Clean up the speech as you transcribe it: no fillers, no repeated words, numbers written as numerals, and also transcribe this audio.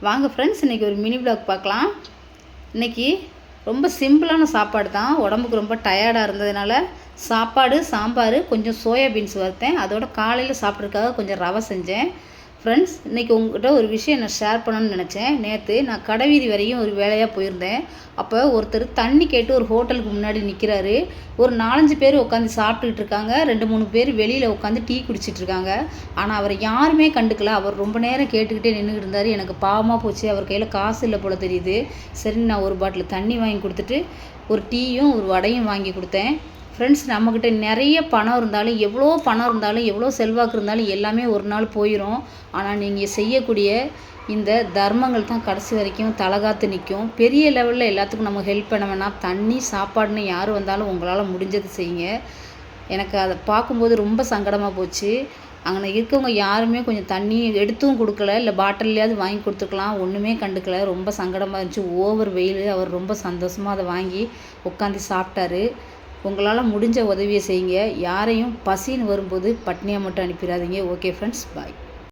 வாங்க ஃப்ரெண்ட்ஸ், இன்றைக்கி ஒரு மினி விளாக் பார்க்கலாம். இன்றைக்கி ரொம்ப சிம்பிளான சாப்பாடு தான். உடம்புக்கு ரொம்ப டயர்டாக இருந்ததுனால சாப்பாடு, சாம்பார், கொஞ்சம் சோயாபீன்ஸ் வறுத்தேன். அதோட காலையில் சாப்பிட்றதுக்காக கொஞ்சம் ரவை செஞ்சேன். ஃப்ரெண்ட்ஸ், இன்றைக்கி உங்கள்கிட்ட ஒரு விஷயம் நான் ஷேர் பண்ணணும்னு நினச்சேன். நேற்று நான் கடைவீதி வரையும் ஒரு வேலையாக போயிருந்தேன். அப்போ ஒருத்தர் தண்ணி கேட்டு ஒரு ஹோட்டலுக்கு முன்னாடி நிற்கிறாரு. ஒரு 4-5 பேர் உட்காந்து சாப்பிட்டுக்கிட்டு இருக்காங்க. 2-3 பேர் வெளியில் உட்காந்து டீ குடிச்சிட்ருக்காங்க. ஆனால் அவரை யாருமே கண்டுக்கல. அவர் ரொம்ப நேரம் கேட்டுக்கிட்டே நின்றுக்கிட்டு இருந்தார். எனக்கு பாவமாக போச்சு. அவர் கையில் காசு இல்லை போல் தெரியுது. சரி, நான் ஒரு பாட்டில் தண்ணி வாங்கி கொடுத்துட்டு ஒரு டீயும் ஒரு வடையும் வாங்கி கொடுத்தேன். ஃப்ரெண்ட்ஸ், நம்மக்கிட்ட நிறைய பணம் இருந்தாலும், எவ்வளோ பணம் இருந்தாலும், எவ்வளோ செல்வாக்கு இருந்தாலும் எல்லாமே ஒரு நாள் போயிடும். ஆனால் நீங்கள் செய்யக்கூடிய இந்த தர்மங்கள் தான் கடைசி வரைக்கும் தலகாத்து நிற்கும். பெரிய லெவலில் எல்லாத்துக்கும் நம்ம ஹெல்ப் பண்ண வேணாம். தண்ணி, சாப்பாடுன்னு யார் வந்தாலும் உங்களால் முடிஞ்சது செய்யுங்க. எனக்கு அதை பார்க்கும்போது ரொம்ப சங்கடமாக போச்சு. அங்கே இருக்கவங்க யாருமே கொஞ்சம் தண்ணி எடுத்தும் கொடுக்கல, இல்லை பாட்டில்லையாவது வாங்கி கொடுத்துருக்கலாம். ஒன்றுமே கண்டுக்கல. ரொம்ப சங்கடமாக இருந்துச்சு. ஓவர் வெயில். அவர் ரொம்ப சந்தோஷமாக அதை வாங்கி உட்காந்து சாப்பிட்டாரு. உங்களால் முடிஞ்ச உதவியை செய்யுங்க. யாரையும் பசின்னு வரும்போது பட்னியாக மட்டும் அனுப்பிடாதீங்க. ஓகே ஃப்ரெண்ட்ஸ், பாய்.